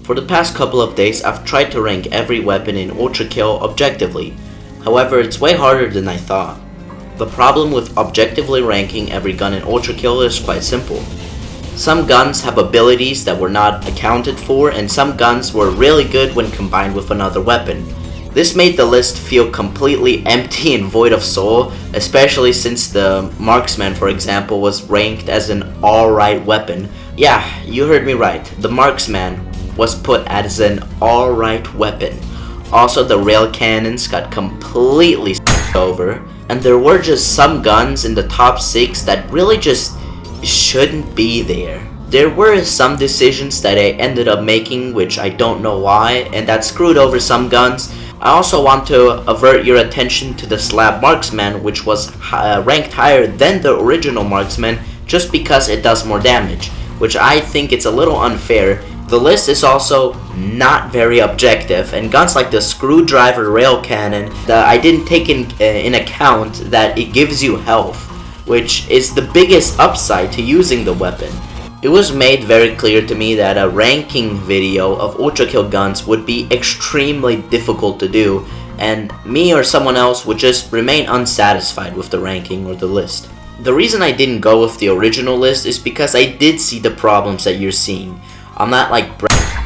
For the past couple of days, I've tried to rank every weapon in Ultrakill objectively. However, it's way harder than I thought. The problem with objectively ranking every gun in Ultrakill is quite simple. Some guns have abilities that were not accounted for, and some guns were really good when combined with another weapon. This made the list feel completely empty and void of soul, especially since the Marksman, for example, was ranked as an alright weapon. Yeah, you heard me right. The Marksman was put as an alright weapon. Also, the Railcannons got completely over, and there were just some guns in the top 6 that really just shouldn't be there. There were some decisions that I ended up making which I don't know why, and that screwed over some guns. I also want to avert your attention to the SLAB Marksman, which was ranked higher than the original Marksman just because it does more damage, which I think it's a little unfair. The list is also not very objective, and guns like the Screwdriver Railcannon, I didn't take in account that it gives you health, which is the biggest upside to using the weapon. It was made very clear to me that a ranking video of Ultrakill guns would be extremely difficult to do, and me or someone else would just remain unsatisfied with the ranking or the list. The reason I didn't go with the original list is because I did see the problems that you're seeing. I'm not like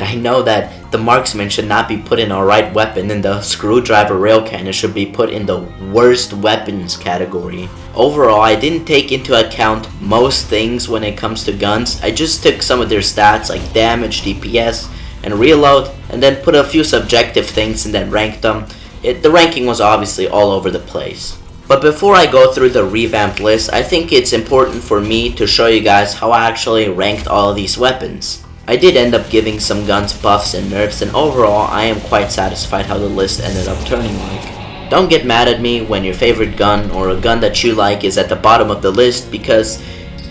I know that the Marksman should not be put in a right weapon, and the Screwdriver Railcannon should be put in the worst weapons category. Overall, I didn't take into account most things when it comes to guns. I just took some of their stats like damage, DPS, and reload, and then put a few subjective things and then ranked them. The ranking was obviously all over the place. But before I go through the revamped list, I think it's important for me to show you guys how I actually ranked all of these weapons. I did end up giving some guns buffs and nerfs, and overall I am quite satisfied how the list ended up turning like. Don't get mad at me when your favorite gun or a gun that you like is at the bottom of the list, because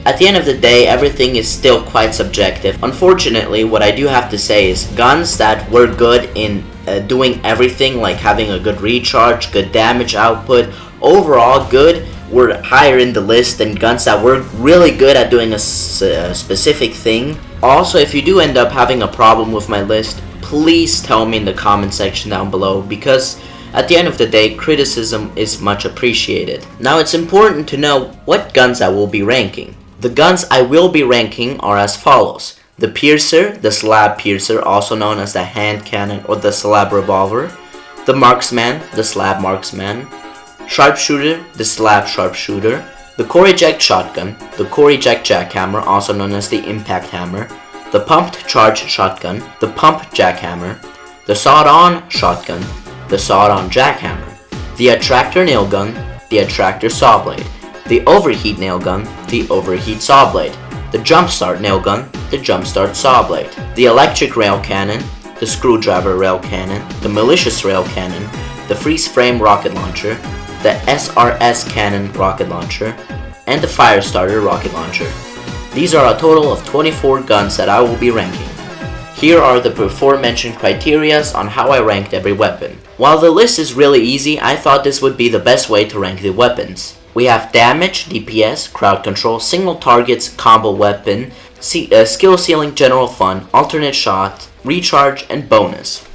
at the end of the day everything is still quite subjective. Unfortunately, what I do have to say is guns that were good in doing everything, like having a good recharge, good damage output, overall good, were higher in the list than guns that were really good at doing a specific thing. Also, if you do end up having a problem with my list, please tell me in the comment section down below, because at the end of the day, criticism is much appreciated. Now, it's important to know what guns I will be ranking. The guns I will be ranking are as follows: the Piercer, the SLAB Piercer, also known as the hand cannon or the SLAB revolver; the Marksman, the SLAB Marksman; Sharpshooter, the SLAB Sharpshooter; the Eject shotgun, the Eject Jackhammer, also known as the impact hammer; the Pumped Charge shotgun, the Pumped Jackhammer; the Sawed On shotgun, the Sawed On Jackhammer; the Attractor Nailgun, the Attractor Sawblade; the Overheat Nailgun, the Overheat Sawblade; the Jumpstart Nailgun, the Jumpstart Sawblade; the Electric Railcannon, the Screwdriver Railcannon; the Malicious Railcannon; the Freezeframe rocket launcher; the S.R.S. cannon rocket launcher, and the Firestarter rocket launcher. These are a total of 24 guns that I will be ranking. Here are the before-mentioned criterias on how I ranked every weapon. While the list is really easy, I thought this would be the best way to rank the weapons. We have damage, DPS, crowd control, single targets, combo weapon, skill ceiling, general fun, alternate shot, recharge, and bonus.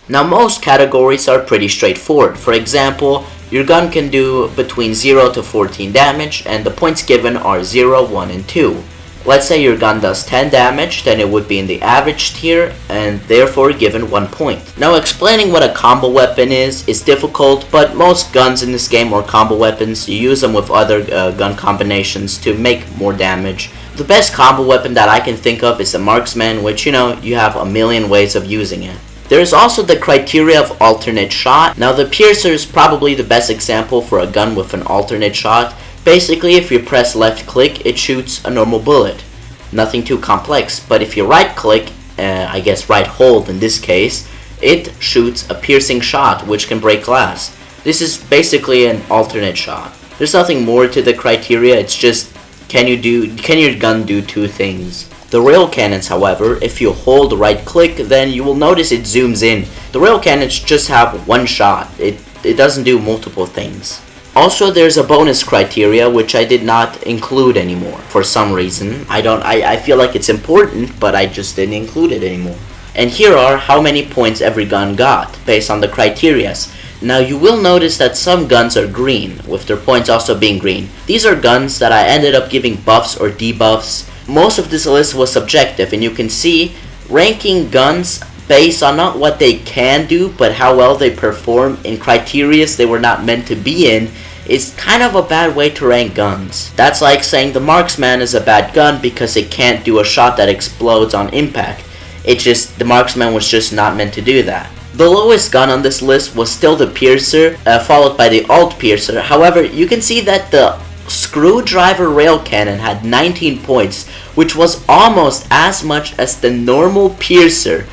Now, most categories are pretty straightforward. For example, your gun can do between 0 to 14 damage, and the points given are 0, 1, and 2. Let's say your gun does 10 damage, then it would be in the average tier, and therefore given 1 point. Now, explaining what a combo weapon is difficult, but most guns in this game are combo weapons. You use them with other gun combinations to make more damage. The best combo weapon that I can think of is the Marksman, which, you have a million ways of using it. There is also the criteria of alternate shot. Now, the Piercer is probably the best example for a gun with an alternate shot. Basically, if you press left click, it shoots a normal bullet. Nothing too complex, but if you right click, I guess right hold in this case, it shoots a piercing shot which can break glass. This is basically an alternate shot. There's nothing more to the criteria, it's just can your gun do two things. The Railcannons, however, if you hold right click, then you will notice it zooms in. The Railcannons just have one shot. It doesn't do multiple things. Also, there's a bonus criteria which I did not include anymore for some reason. I feel like it's important, but I just didn't include it anymore. And here are how many points every gun got, based on the criterias. Now you will notice that some guns are green, with their points also being green. These are guns that I ended up giving buffs or debuffs. Most of this list was subjective, and you can see ranking guns based on not what they can do, but how well they perform in criterias they were not meant to be in, is kind of a bad way to rank guns. That's like saying the Marksman is a bad gun because it can't do a shot that explodes on impact. The Marksman was just not meant to do that. The lowest gun on this list was still the Piercer, followed by the Alt Piercer. However, you can see that the Screwdriver Railcannon had 19 points, which was almost as much as the normal Piercer.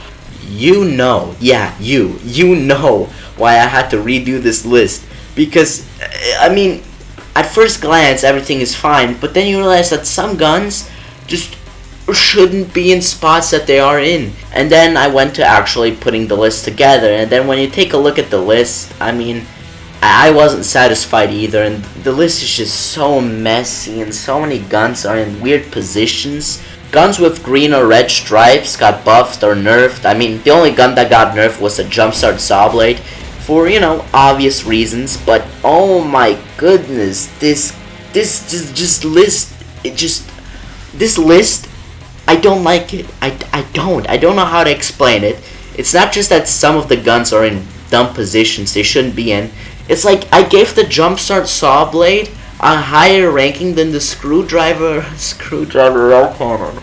You know why I had to redo this list. Because, I mean, at first glance everything is fine, but then you realize that some guns just shouldn't be in spots that they are in. And then I went to actually putting the list together, and then when you take a look at the list, I mean, I wasn't satisfied either, and the list is just so messy, and so many guns are in weird positions. Guns with green or red stripes got buffed or nerfed. I mean, the only gun that got nerfed was the Jumpstart Sawblade, for, you know, obvious reasons, but oh my goodness, this list, I don't like it. I don't know how to explain it. It's not just that some of the guns are in dumb positions they shouldn't be in. It's like I gave the Jumpstart Sawblade a higher ranking than the Screwdriver Railcannon.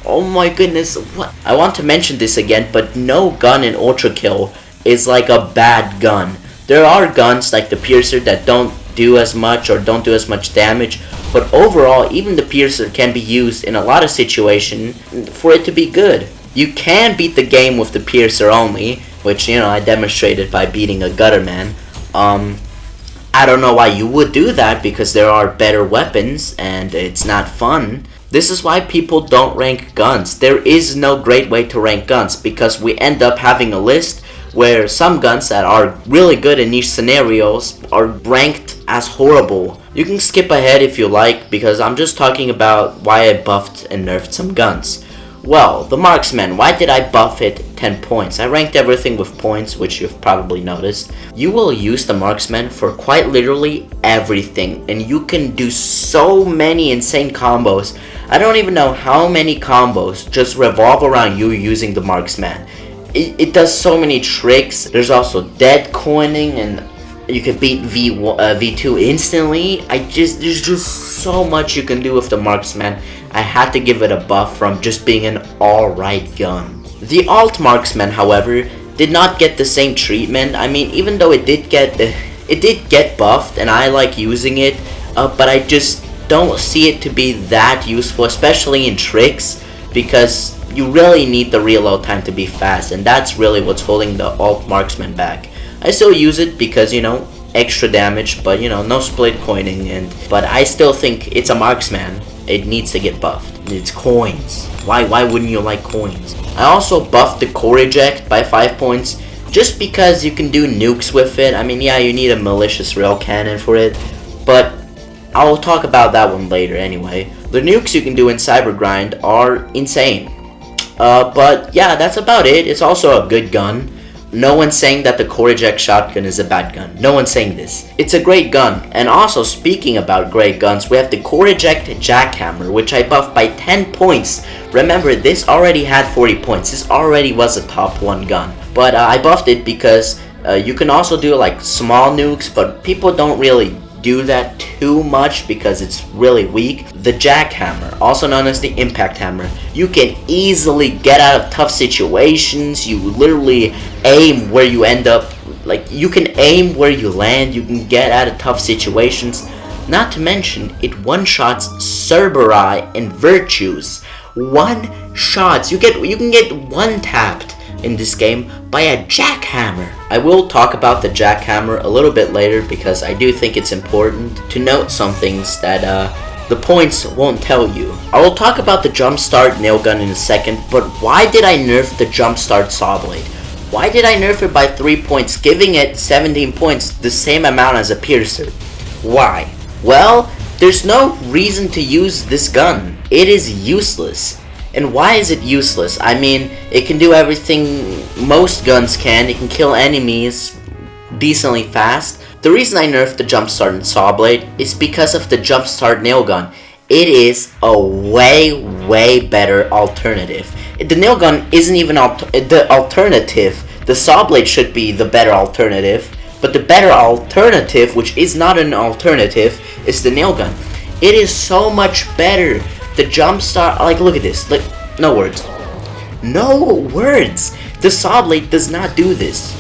Oh my goodness, what? I want to mention this again, but no gun in Ultrakill is like a bad gun. There are guns like the Piercer that don't do as much or don't do as much damage, but overall even the Piercer can be used in a lot of situations for it to be good. You can beat the game with the Piercer only, which, you know, I demonstrated by beating a gutter man. I don't know why you would do that, because there are better weapons and it's not fun. This is why people don't rank guns. There is no great way to rank guns, because we end up having a list where some guns that are really good in niche scenarios are ranked as horrible. You can skip ahead if you like, because I'm just talking about why I buffed and nerfed some guns. Well, the Marksman, why did I buff it 10 points? I ranked everything with points, which you've probably noticed. You will use the Marksman for quite literally everything, and you can do so many insane combos. I don't even know how many combos just revolve around you using the Marksman. It does so many tricks. There's also dead coining, and you can beat V2 instantly. There's just so much you can do with the Marksman. I had to give it a buff from just being an alright gun. The Alt Marksman, however, did not get the same treatment. I mean, even though it did get buffed, and I like using it, but I just don't see it to be that useful, especially in tricks, because you really need the reload time to be fast, and that's really what's holding the Alt Marksman back. I still use it because, you know, extra damage, but, you know, no split coining, but I still think it's a Marksman. It needs to get buffed. It's coins. Why wouldn't you like coins? I also buffed the core eject by 5 points, just because you can do nukes with it. I mean, yeah, you need a Malicious Railcannon for it, but I'll talk about that one later anyway. The nukes you can do in Cybergrind are insane. But yeah, that's about it. It's also a good gun. No one's saying that the core eject shotgun is a bad gun. No one's saying this. It's a great gun. And also, speaking about great guns, we have the core eject jackhammer, which I buffed by 10 points. Remember, this already had 40 points. This already was a top 1 gun. But I buffed it because you can also do like small nukes, but people don't really do that too much because it's really weak. The jackhammer, also known as the impact hammer, you can easily get out of tough situations. You literally aim where you end up, like you can aim where you land. You can get out of tough situations. Not to mention, it one-shots Cerberus and Virtues. One-shots. You can get one-tapped in this game by a jackhammer. I will talk about the jackhammer a little bit later, because I do think it's important to note some things that the points won't tell you. I will talk about the Jumpstart Nailgun in a second, but why did I nerf the Jumpstart Sawblade? Why did I nerf it by 3 points, giving it 17 points, the same amount as a Piercer? Why? Well, there's no reason to use this gun. It is useless. And why is it useless? I mean, it can do everything most guns can. It can kill enemies decently fast. The reason I nerfed the Jumpstart Sawblade is because of the Jumpstart Nailgun. It is a way better alternative. The nailgun isn't even the alternative. The Sawblade should be the better alternative, but the better alternative, which is not an alternative, is the nailgun. It is so much better. The Jumpstart, like, look at this. Like, no words. No words. The Sawblade does not do this.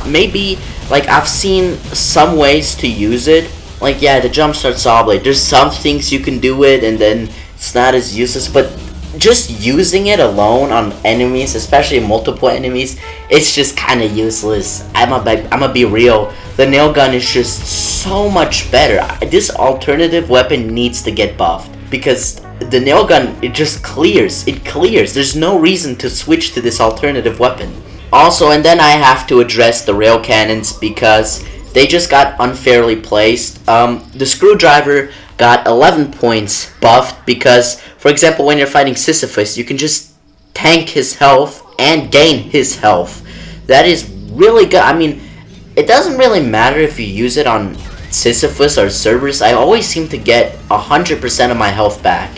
Maybe, like, I've seen some ways to use it. Like, yeah, the Jumpstart Sawblade, there's some things you can do it, and then it's not as useless, but just using it alone on enemies, especially multiple enemies, it's just kind of useless. I'ma be real. The nailgun is just so much better. This alternative weapon needs to get buffed, because the nailgun, it just clears. It clears. There's no reason to switch to this alternative weapon. Also, and then I have to address the rail cannons because they just got unfairly placed. The Screwdriver got 11 points buffed because, for example, when you're fighting Sisyphus, you can just tank his health and gain his health. That is really good. I mean, it doesn't really matter if you use it on Sisyphus or Cerberus. I always seem to get 100% of my health back.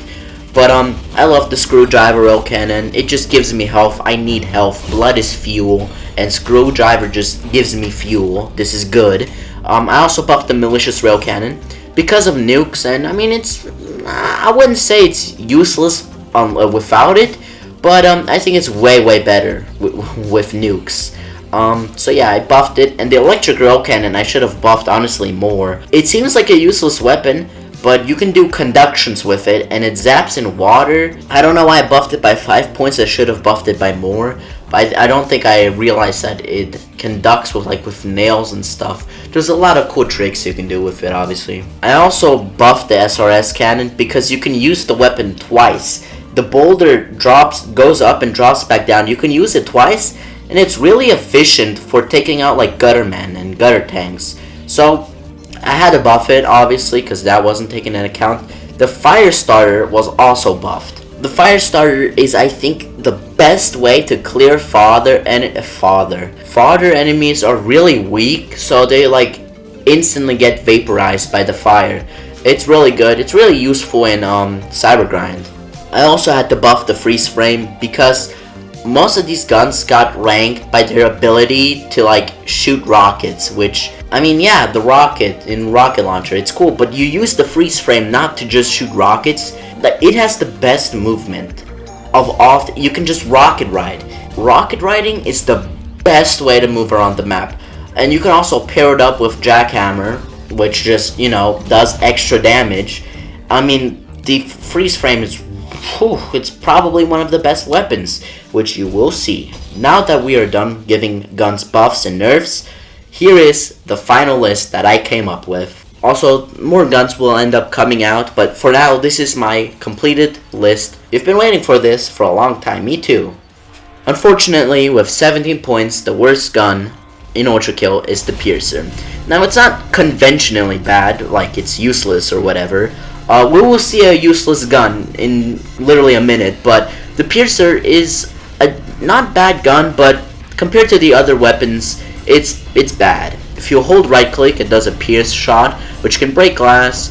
But I love the Screwdriver Railcannon. It just gives me health. I need health. Blood is fuel, and Screwdriver just gives me fuel. This is good. I also buffed the Malicious Railcannon because of nukes, and I mean, I wouldn't say it's useless without it, but I think it's way better with nukes. So yeah, I buffed it, and the Electric Railcannon I should have buffed honestly more. It seems like a useless weapon, but you can do conductions with it, and it zaps in water. I don't know why I buffed it by 5 points. I should have buffed it by more. But I don't think I realized that it conducts with nails and stuff. There's a lot of cool tricks you can do with it, obviously. I also buffed the S.R.S. cannon because you can use the weapon twice. The boulder goes up and drops back down. You can use it twice, and it's really efficient for taking out like Gutterman and gutter tanks. So I had to buff it, obviously, because that wasn't taken into account. The Firestarter was also buffed. The Firestarter is, I think, the best way to clear fodder enemies are really weak, so they like instantly get vaporized by the fire. It's really good. It's really useful in Cybergrind. I also had to buff the Freezeframe because most of these guns got ranked by their ability to like shoot rockets, which, I mean, yeah, the rocket in Rocket Launcher, it's cool, but you use the Freezeframe not to just shoot rockets. Like, it has the best movement of all. You can just rocket ride. Rocket riding is the best way to move around the map. And you can also pair it up with Jackhammer, which just, you know, does extra damage. I mean, the Freezeframe is, it's probably one of the best weapons, which you will see. Now that we are done giving guns buffs and nerfs, here is the final list that I came up with. Also, more guns will end up coming out, but for now, this is my completed list. You've been waiting for this for a long time, me too. Unfortunately, with 17 points, the worst gun in Ultrakill is the Piercer. Now, it's not conventionally bad, like it's useless or whatever. We will see a useless gun in literally a minute, but the Piercer is a not bad gun, but compared to the other weapons, it's bad. If you hold right click, it does a pierce shot, which can break glass.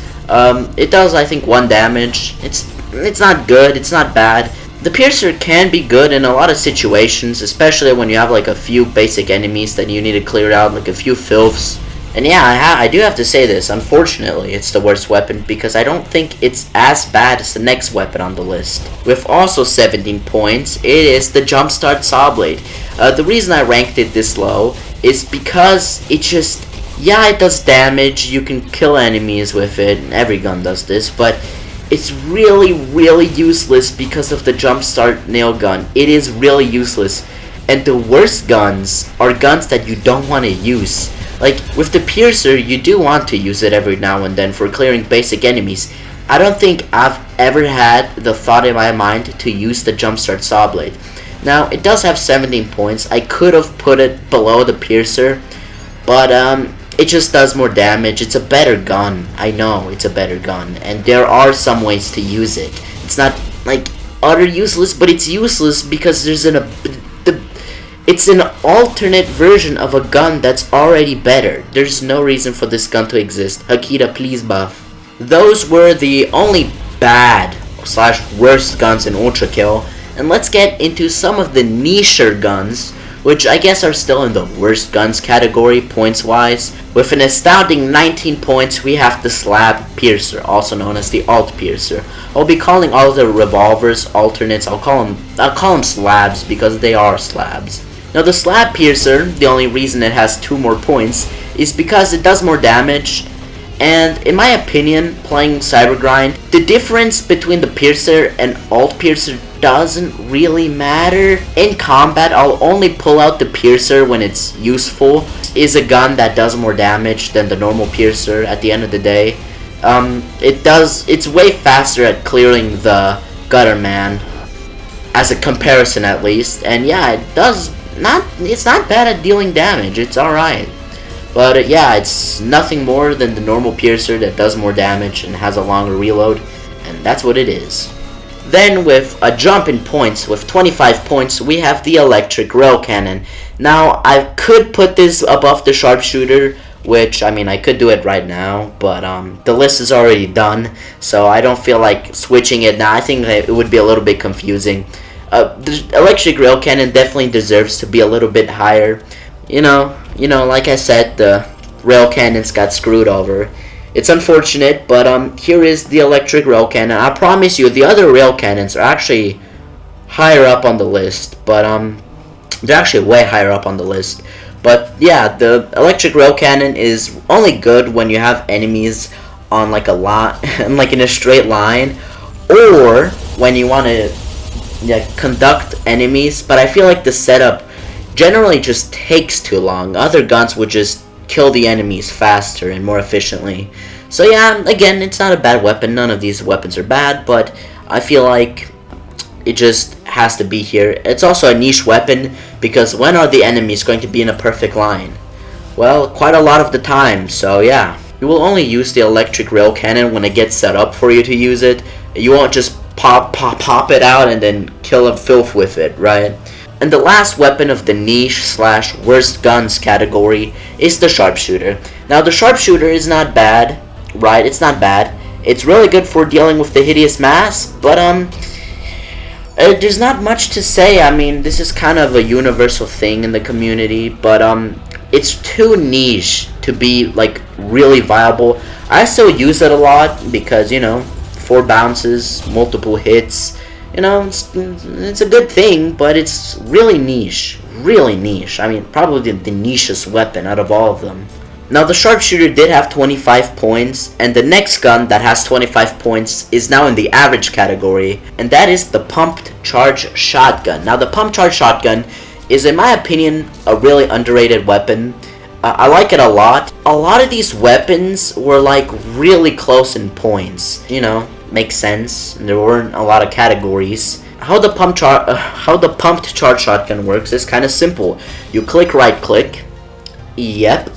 It does, I think, 1 damage. It's not good, it's not bad. The Piercer can be good in a lot of situations, especially when you have like a few basic enemies that you need to clear out, like a few filths. And yeah, I do have to say this, unfortunately, it's the worst weapon because I don't think it's as bad as the next weapon on the list. With also 17 points, it is the Jumpstart Sawblade. The reason I ranked it this low is because it just, yeah, it does damage, you can kill enemies with it, every gun does this, but it's really useless because of the Jumpstart Nailgun. It is really useless, and the worst guns are guns that you don't want to use. Like, with the Piercer, you do want to use it every now and then for clearing basic enemies. I don't think I've ever had the thought in my mind to use the Jumpstart Sawblade. Now, it does have 17 points. I could have put it below the Piercer, but it just does more damage. It's a better gun. I know, it's a better gun, and there are some ways to use it. It's not, like, utter useless, but it's useless because there's it's an alternate version of a gun that's already better. There's no reason for this gun to exist. Hakita, please buff. Those were the only bad / worst guns in Ultrakill, and let's get into some of the nicher guns, which I guess are still in the worst guns category points wise. With an astounding 19 points, we have the SLAB Piercer, also known as the Alt Piercer. I'll be calling all the revolvers alternates. I'll call them slabs because they are slabs. Now the SLAB Piercer, the only reason it has 2 more points is because it does more damage, and in my opinion, playing Cybergrind, the difference between the Piercer and Alt Piercer doesn't really matter. In combat, I'll only pull out the Piercer when it's useful. Is a gun that does more damage than the normal Piercer at the end of the day. It's way faster at clearing the gutter man, as a comparison at least, and yeah, it's not bad at dealing damage, it's alright. But yeah, it's nothing more than the normal Piercer that does more damage and has a longer reload, and that's what it is. Then with a jump in points, with 25 points, we have the Electric Railcannon. Now, I could put this above the Sharpshooter, which, I mean, I could do it right now, but the list is already done, so I don't feel like switching it now. I think it would be a little bit confusing. The Electric Railcannon definitely deserves to be a little bit higher. You know, like I said, the Railcannons got screwed over. It's unfortunate, but here is the Electric Railcannon. I promise you, the other Railcannons are actually higher up on the list, but they're actually way higher up on the list. But yeah, the Electric Railcannon is only good when you have enemies on like a lot, like in a straight line, or when you want to conduct enemies. But I feel like the setup generally just takes too long. Other guns would just kill the enemies faster and more efficiently. So yeah, again, it's not a bad weapon. None of these weapons are bad, but I feel like it just has to be here. It's also a niche weapon because when are the enemies going to be in a perfect line? Well, quite a lot of the time. So yeah, you will only use the Electric Railcannon when it gets set up for you to use it. You won't just pop it out and then kill a filth with it, right? And the last weapon of the niche / worst guns category is the Sharpshooter. Now the Sharpshooter is not bad, right? It's not bad. It's really good for dealing with the hideous mass, but there's not much to say. I mean, this is kind of a universal thing in the community, but it's too niche to be like really viable. I still use it a lot because, you know, 4 bounces, multiple hits. You know, it's a good thing, but it's really niche. Really niche. I mean, probably the nichest weapon out of all of them. Now, the Sharpshooter did have 25 points, and the next gun that has 25 points is now in the average category, and that is the Pumped Charge Shotgun. Now, the Pumped Charge Shotgun is, in my opinion, a really underrated weapon. I like it a lot. A lot of these weapons were like really close in points, you know. Makes sense. There weren't a lot of categories. How the Pumped Charge Shotgun works is kind of simple. You click right click, yep,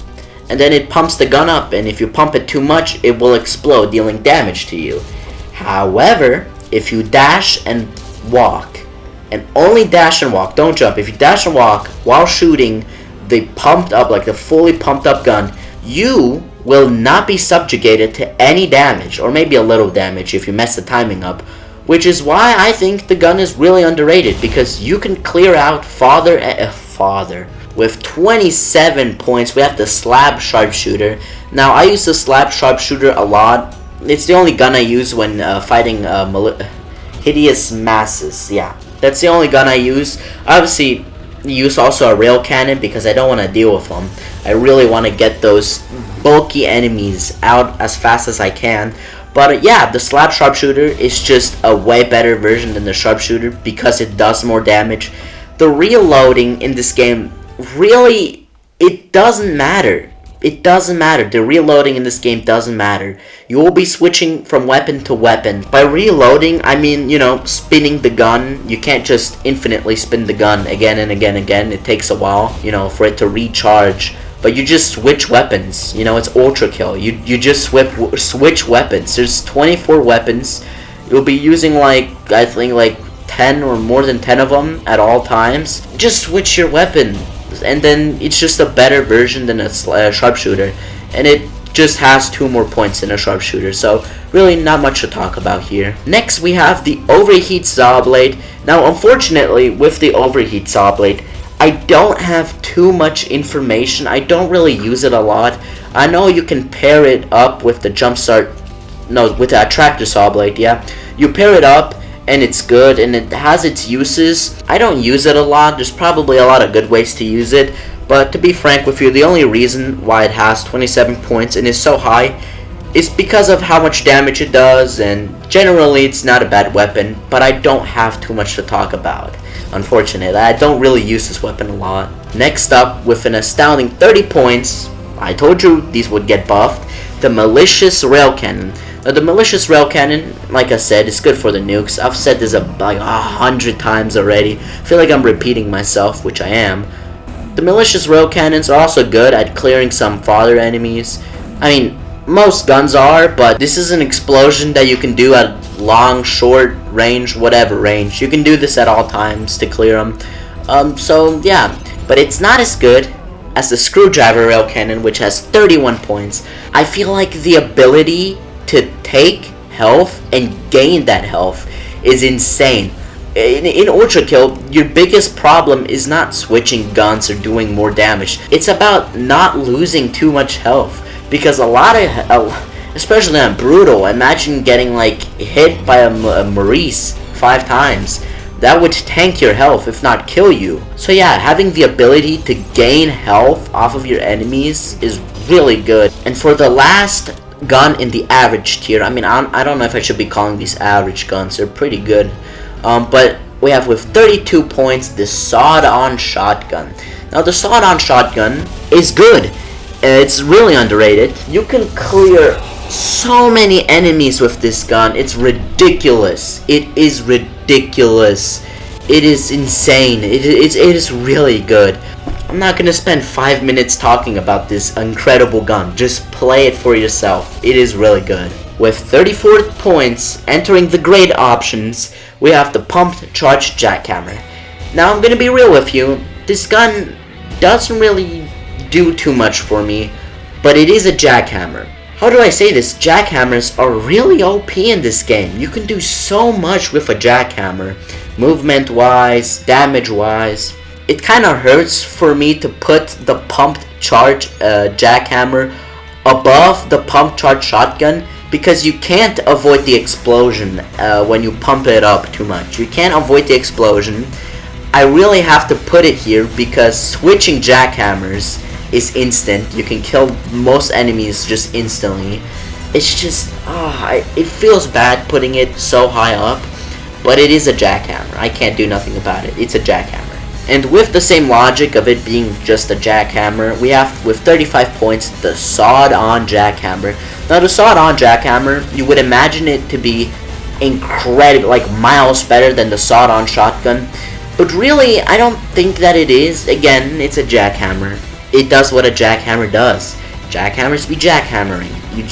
and then it pumps the gun up, and if you pump it too much, it will explode, dealing damage to you. However, if you dash and walk, and only dash and walk, don't jump. If you dash and walk while shooting the pumped up, like the fully pumped up gun, you will not be subjugated to any damage, or maybe a little damage if you mess the timing up, which is why I think the gun is really underrated, because you can clear out farther. With 27 points, we have the SLAB Sharpshooter. Now, I use the SLAB Sharpshooter a lot. It's the only gun I use when fighting hideous masses. Yeah, that's the only gun I use. Obviously, use also a rail cannon because I don't want to deal with them. I really want to get those bulky enemies out as fast as I can. But yeah, the SLAB Sharpshooter is just a way better version than the Sharpshooter because it does more damage. The reloading in this game, really, it doesn't matter. It doesn't matter. The reloading in this game doesn't matter. You will be switching from weapon to weapon. By reloading, I mean, you know, spinning the gun. You can't just infinitely spin the gun again and again and again. It takes a while, you know, for it to recharge. But you just switch weapons. You know, it's Ultrakill. You just switch weapons. There's 24 weapons. You'll be using, like, I think, like 10 or more than 10 of them at all times, just switch your weapon, and then it's just a better version than a sharpshooter, and it just has 2 more points than a sharpshooter, so really not much to talk about here. Next we have the Overheat Sawblade. Now unfortunately with the Overheat Sawblade, I don't have too much information. I don't really use it a lot. I know you can pair it up with the with the Attractor Sawblade, yeah. You pair it up and it's good and it has its uses. I don't use it a lot. There's probably a lot of good ways to use it, but to be frank with you, the only reason why it has 27 points and is so high is because of how much damage it does, and generally it's not a bad weapon, but I don't have too much to talk about. Unfortunately, I don't really use this weapon a lot. Next up, with an astounding 30 points, I told you these would get buffed, the Malicious Railcannon. Now the Malicious Railcannon, like I said, is good for the nukes. I've said this like 100 times already. I feel like I'm repeating myself, which I am. The Malicious Railcannons are also good at clearing some farther enemies. I mean, most guns are, but this is an explosion that you can do at long, short range, whatever range. You can do this at all times to clear them. So yeah, but it's not as good as the Screwdriver Railcannon, which has 31 points. I feel like the ability to take health and gain that health is insane. In Ultrakill, your biggest problem is not switching guns or doing more damage. It's about not losing too much health. Because a lot of, especially on Brutal, imagine getting like hit by a Maurice 5 times. That would tank your health, if not kill you. So yeah, having the ability to gain health off of your enemies is really good. And for the last gun in the average tier, I mean, I don't know if I should be calling these average guns. They're pretty good. But we have with 32 points the Sawed On Shotgun. Now the Sawed On Shotgun is good. It's really underrated. You can clear so many enemies with this gun. It's ridiculous. It is ridiculous. It is insane. It is really good. I'm not gonna spend 5 minutes talking about this incredible gun. Just play it for yourself. It is really good. With 34 points, entering the grade options, we have the Pumped Jackhammer. Now I'm gonna be real with you. This gun doesn't really do too much for me, but it is a jackhammer. How do I say this? Jackhammers are really OP in this game. You can do so much with a jackhammer, movement wise, damage wise. It kind of hurts for me to put the pumped charge jackhammer above the pumped charge shotgun, because you can't avoid the explosion when you pump it up too much. You can't avoid the explosion. I really have to put it here because switching jackhammers is instant. You can kill most enemies just instantly. It's just, it feels bad putting it so high up, but it is a jackhammer. I can't do nothing about it. It's a jackhammer. And with the same logic of it being just a jackhammer, we have with 35 points the Sawed On Jackhammer. Now the Sawed On Jackhammer, you would imagine it to be incredible, like miles better than the Sawed On Shotgun, but really I don't think that it is. Again, it's a jackhammer. It does what a jackhammer does. Jackhammers be jackhammering. You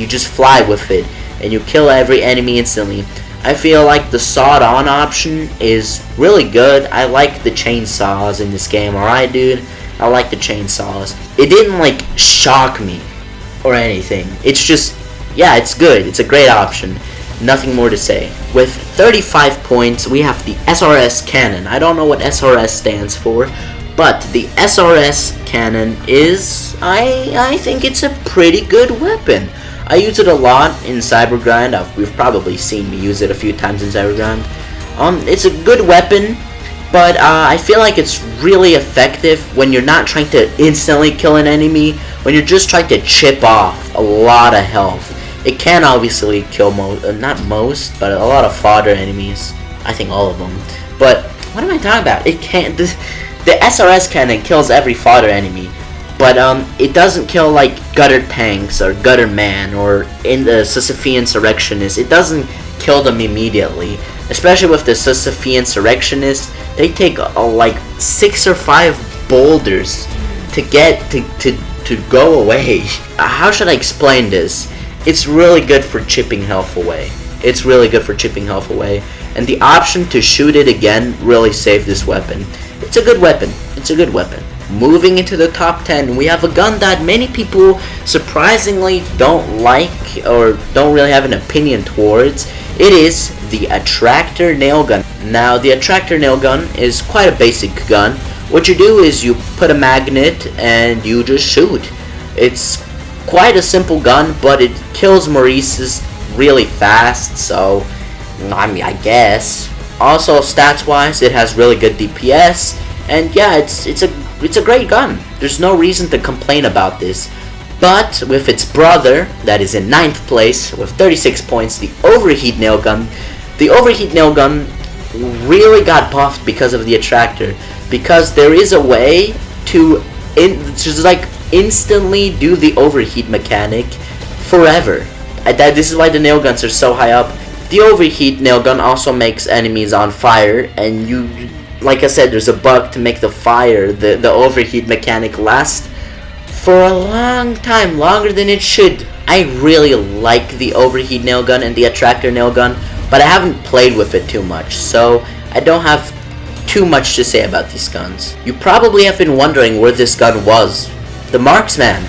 just fly with it and you kill every enemy instantly. I feel like the Sawed On option is really good. I like the chainsaws in this game, alright dude? I like the chainsaws. It didn't like shock me or anything. It's just, yeah, it's good. It's a great option. Nothing more to say. With 35 points, we have the S.R.S. cannon. I don't know what S.R.S. stands for, but the S.R.S. cannon is, I think it's a pretty good weapon. I use it a lot in Cybergrind. We've probably seen me use it a few times in Cybergrind. It's a good weapon, but I feel like it's really effective when you're not trying to instantly kill an enemy, when you're just trying to chip off a lot of health. It can obviously kill not most, but a lot of fodder enemies. I think all of them. But what am I talking about? It can't. The S.R.S. cannon kills every fodder enemy, but it doesn't kill like gutter tanks or gutter man or in the Sisyphean insurrectionists. It doesn't kill them immediately. Especially with the Sisyphean insurrectionists, they take like 6 or 5 boulders to get to go away. How should I explain this? It's really good for chipping health away. It's really good for chipping health away. and the option to shoot it again really saved this weapon. It's a good weapon. It's a good weapon. Moving into the top 10, we have a gun that many people surprisingly don't like or don't really have an opinion towards. It is the Attractor Nailgun. Now, the Attractor Nailgun is quite a basic gun. What you do is you put a magnet and you just shoot. It's quite a simple gun, but it kills Maurice's really fast, so I mean, I guess. Also, stats-wise, it has really good DPS, and yeah, it's a great gun. There's no reason to complain about this. But with its brother, that is in 9th place with 36 points, the Overheat Nailgun. The Overheat Nailgun really got buffed because of the Attractor, because there is a way to just like instantly do the overheat mechanic forever. This is why the nailguns are so high up. The Overheat Nailgun also makes enemies on fire, and you, like I said, there's a bug to make the fire, the overheat mechanic last for a long time, longer than it should. I really like the Overheat Nailgun and the Attractor Nailgun, but I haven't played with it too much, so I don't have too much to say about these guns. You probably have been wondering where this gun was. The Marksman,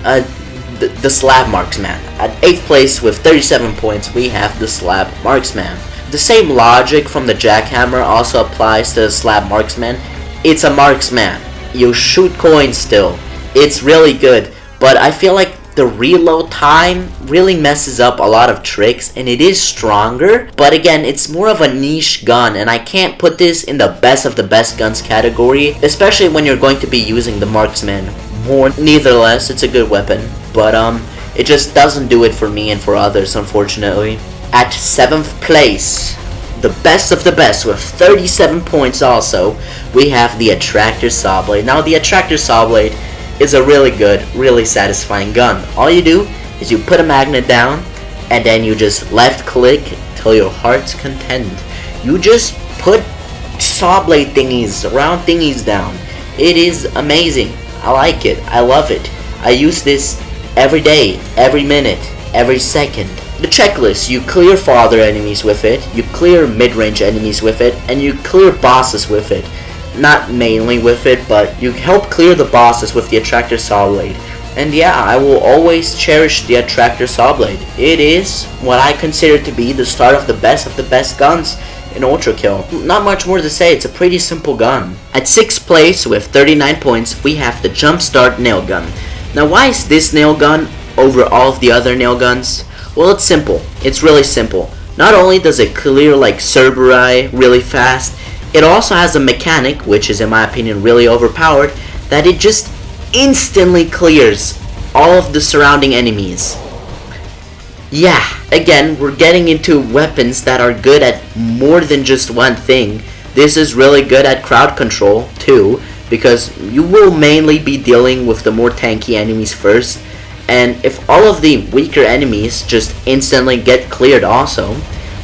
the SLAB Marksman. At 8th place with 37 points, we have the SLAB Marksman. The same logic from the Jackhammer also applies to the SLAB Marksman. It's a marksman. You shoot coins still. It's really good, but I feel like the reload time really messes up a lot of tricks, and it is stronger, but again, it's more of a niche gun, and I can't put this in the best of the best guns category, especially when you're going to be using the Marksman more. Nevertheless, it's a good weapon, but it just doesn't do it for me and for others, unfortunately. At 7th place, the best of the best with 37 points also, we have the Attractor Sawblade. Now, the Attractor Sawblade is a really good, really satisfying gun. All you do is you put a magnet down, and then you just left click till your heart's content. You just put Sawblade thingies, round thingies down. It is amazing. I like it. I love it. I use this every day, every minute, every second. The checklist: you clear farther enemies with it, you clear mid-range enemies with it, and you clear bosses with it. Not mainly with it, but you help clear the bosses with the Attractor Sawblade. And yeah, I will always cherish the Attractor Sawblade. It is what I consider to be the start of the best guns in Ultrakill. Not much more to say, it's a pretty simple gun. At 6th place with 39 points, we have the Jumpstart Nailgun. Now, why is this nailgun over all of the other nailguns? Well, it's simple. It's really simple. Not only does it clear like Cerberus really fast, it also has a mechanic, which is in my opinion really overpowered, that it just instantly clears all of the surrounding enemies. Yeah, again, we're getting into weapons that are good at more than just one thing. This is really good at crowd control too, because you will mainly be dealing with the more tanky enemies first, and if all of the weaker enemies just instantly get cleared also,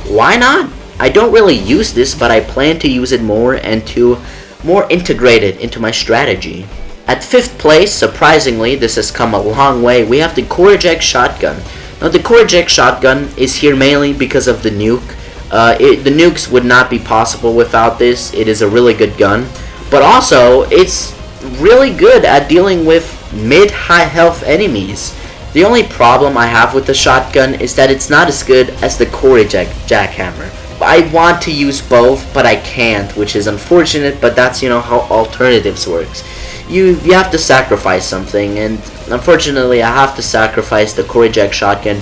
why not? I don't really use this, but I plan to use it more and to more integrate it into my strategy. At 5th place, surprisingly, this has come a long way, we have the Core Eject Shotgun. Now, the Core Eject Shotgun is here mainly because of the nuke. The nukes would not be possible without this. It is a really good gun, but also it's really good at dealing with mid-high health enemies. The only problem I have with the shotgun is that it's not as good as the Core Eject Jackhammer. I want to use both, but I can't, which is unfortunate, but that's, you know, how alternatives works. You have to sacrifice something, and unfortunately I have to sacrifice the Core Eject shotgun,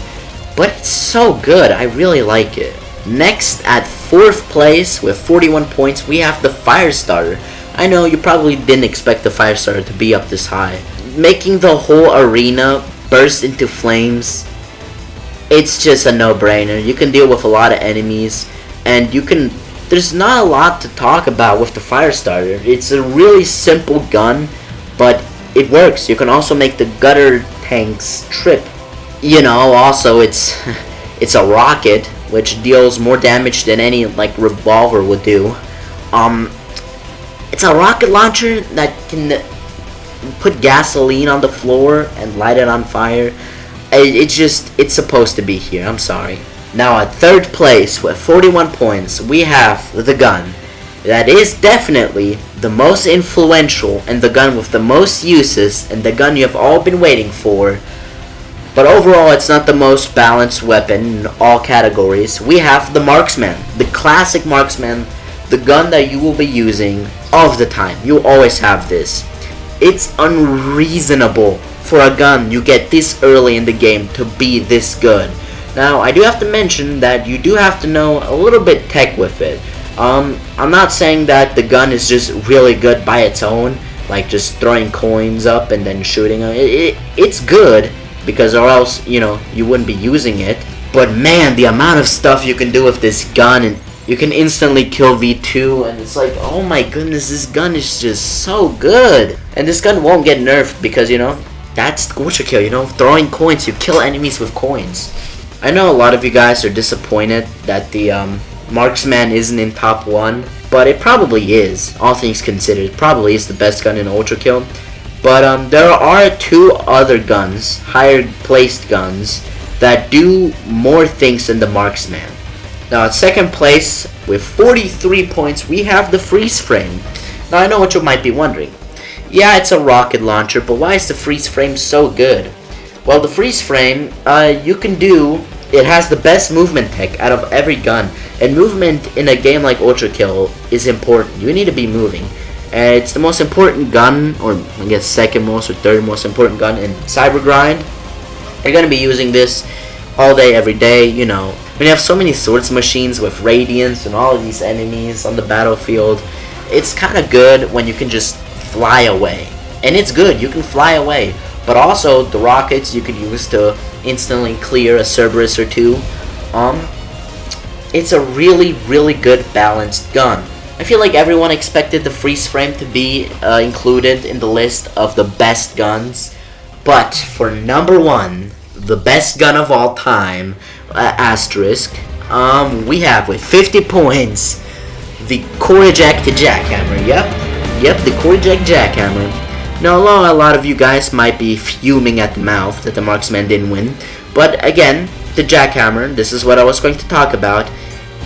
but it's so good, I really like it. Next, at 4th place with 41 points, we have the Firestarter. I know you probably didn't expect the Firestarter to be up this high. Making the whole arena burst into flames, it's just a no-brainer. You can deal with a lot of enemies, and there's not a lot to talk about with the Firestarter. It's a really simple gun, but it works. You can also make the gutter tanks trip. You know, also it's a rocket, which deals more damage than any like revolver would do. It's a rocket launcher that can put gasoline on the floor and light it on fire. It's supposed to be here. I'm sorry. Now at third place with 41 points, we have the gun. That is definitely the most influential and the gun with the most uses and the gun you have all been waiting for. But overall, it's not the most balanced weapon in all categories. We have the Marksman, the classic Marksman, the gun that you will be using all of the time. You always have this. It's unreasonable for a gun you get this early in the game to be this good. Now, I do have to mention that you do have to know a little bit tech with it. I'm not saying that the gun is just really good by its own, like just throwing coins up and then shooting. It's good, because or else, you know, you wouldn't be using it. But man, the amount of stuff you can do with this gun, and you can instantly kill V2, and it's like, oh my goodness, this gun is just so good. And this gun won't get nerfed because, you know, that's Ultrakill, you know, throwing coins, you kill enemies with coins. I know a lot of you guys are disappointed that the Marksman isn't in top 1, but it probably is, all things considered. It probably is the best gun in Ultrakill. But there are 2 other guns, higher placed guns, that do more things than the Marksman. Now at second place, with 43 points, we have the Freezeframe. Now I know what you might be wondering. Yeah, it's a rocket launcher, but why is the Freezeframe so good? Well, the Freezeframe, it has the best movement tech out of every gun. And movement in a game like Ultrakill is important. You need to be moving. And it's the most important gun, or I guess second most or third most important gun in Cybergrind. You're going to be using this all day, every day, you know. When you have so many swords machines with radiance and all of these enemies on the battlefield, it's kind of good when you can just fly away. And it's good, you can fly away. But also, the rockets you could use to instantly clear a Cerberus or 2. It's a really, really good balanced gun. I feel like everyone expected the Freezeframe to be included in the list of the best guns. But for number 1, the best gun of all time, asterisk, we have with 50 points, the Eject Jackhammer. Yep, the Eject Jackhammer. Now, a lot of you guys might be fuming at the mouth that the Marksman didn't win, but again, the Jackhammer, this is what I was going to talk about,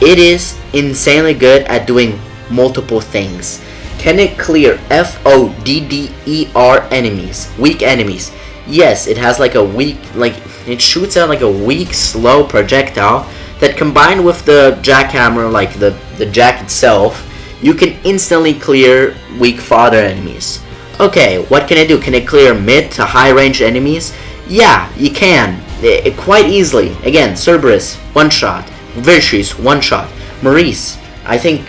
it is insanely good at doing multiple things. Can it clear FODDER enemies, weak enemies? Yes, it has like a weak, it shoots out like a weak, slow projectile that combined with the Jackhammer, like the Jack itself, you can instantly clear weak fodder enemies. Okay, what can it do? Can it clear mid to high range enemies? Yeah, you can. Quite easily. Again, Cerberus, 1 shot. Virtues, 1 shot. Maurice, I think,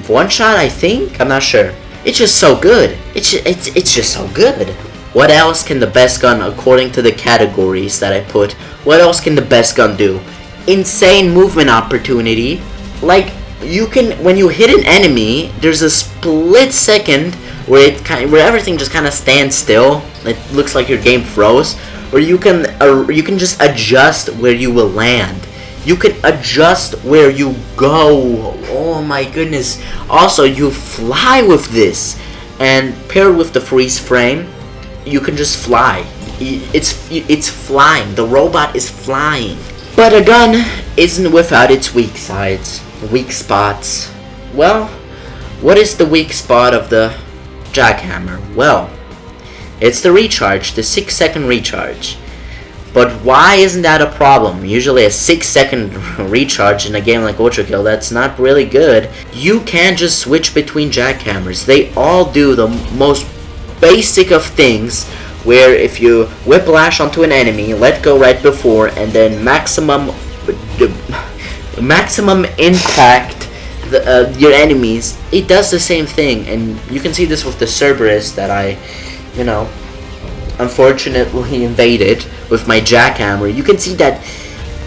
1 shot, I'm not sure. It's just so good. It's just so good. What else can the best gun, according to the categories that I put, what else can the best gun do? Insane movement opportunity. Like, you can, when you hit an enemy, there's a split second where everything just kind of stands still. It looks like your game froze. Or you can just adjust where you will land. You can adjust where you go. Oh my goodness. Also, you fly with this. And paired with the Freezeframe, you can just fly. It's flying. The robot is flying. But a gun isn't without its weak sides, weak spots. Well, what is the weak spot of the Jackhammer? Well, it's the recharge, the 6-second recharge. But why isn't that a problem? Usually a 6-second recharge in a game like Ultrakill, that's not really good. You can just switch between Jackhammers. They all do the most basic of things, where if you whiplash onto an enemy, let go right before, and then maximum impact your enemies, it does the same thing. And you can see this with the Cerberus that I, unfortunately invaded with my Jackhammer. You can see that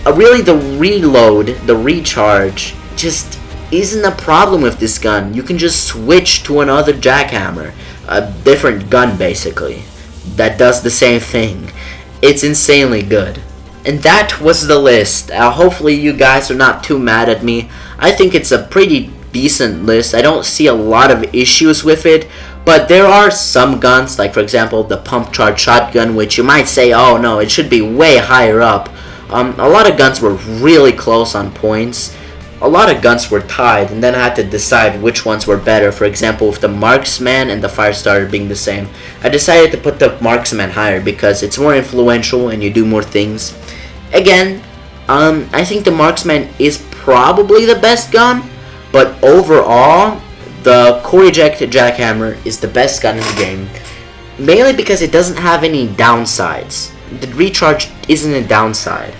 really the reload, the recharge, just isn't a problem with this gun. You can just switch to another Jackhammer, a different gun basically, that does the same thing. It's insanely good. And that was the list. Hopefully you guys are not too mad at me. I think it's a pretty decent list. I don't see a lot of issues with it, but there are some guns, like for example the pump charge shotgun, which you might say, oh no, it should be way higher up. A lot of guns were really close on points. A lot of guns were tied, and then I had to decide which ones were better. For example, with the Marksman and the Firestarter being the same, I decided to put the Marksman higher because it's more influential and you do more things. Again, I think the Marksman is probably the best gun, but overall, the Eject Jackhammer is the best gun in the game. Mainly because it doesn't have any downsides. The recharge isn't a downside.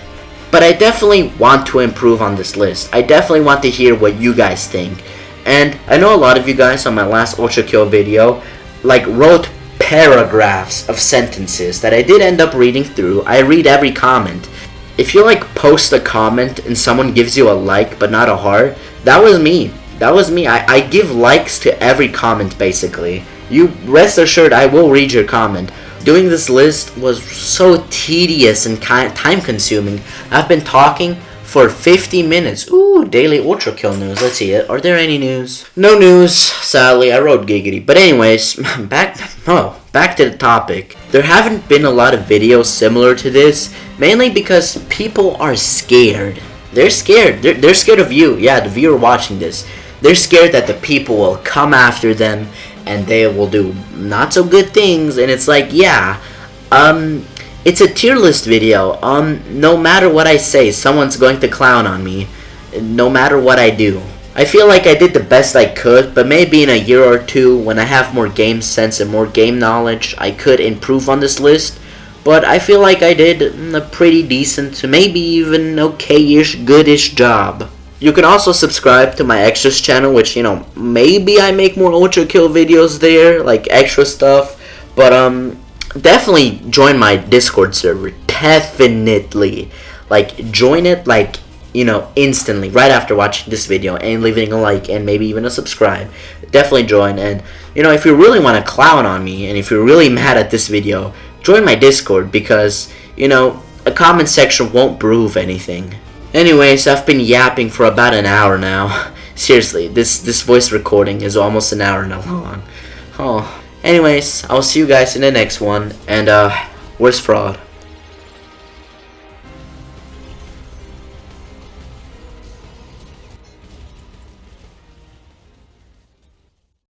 But I definitely want to improve on this list. I definitely want to hear what you guys think. And I know a lot of you guys on my last Ultrakill video wrote paragraphs of sentences that I did end up reading through. I read every comment. If you post a comment and someone gives you a like but not a heart, that was me. That was me. I give likes to every comment basically. You rest assured I will read your comment. Doing this list was so tedious and time consuming. I've been talking for 50 minutes. Ooh, daily Ultrakill news. Let's see it. Are there any news? No news, sadly. I wrote giggity. But anyways, back to the topic. There haven't been a lot of videos similar to this, mainly because people are scared. They're scared. They're scared of you. Yeah, the viewer watching this. They're scared that the people will come after them and they will do not so good things, and it's yeah, it's a tier list video. No matter what I say, someone's going to clown on me, no matter what I do. I feel like I did the best I could, but maybe in a year or two, when I have more game sense and more game knowledge, I could improve on this list. But I feel like I did a pretty decent, maybe even okay-ish, goodish job. You can also subscribe to my extras channel, which, maybe I make more Ultrakill videos there, extra stuff. But, definitely join my Discord server. Definitely. Join it, instantly, right after watching this video, and leaving a like, and maybe even a subscribe. Definitely join, and, if you really want to clown on me, and if you're really mad at this video, join my Discord, because, a comment section won't prove anything. Anyways, I've been yapping for about an hour now. Seriously, this voice recording is almost an hour long. Oh. Anyways, I'll see you guys in the next one, and where's Fraud?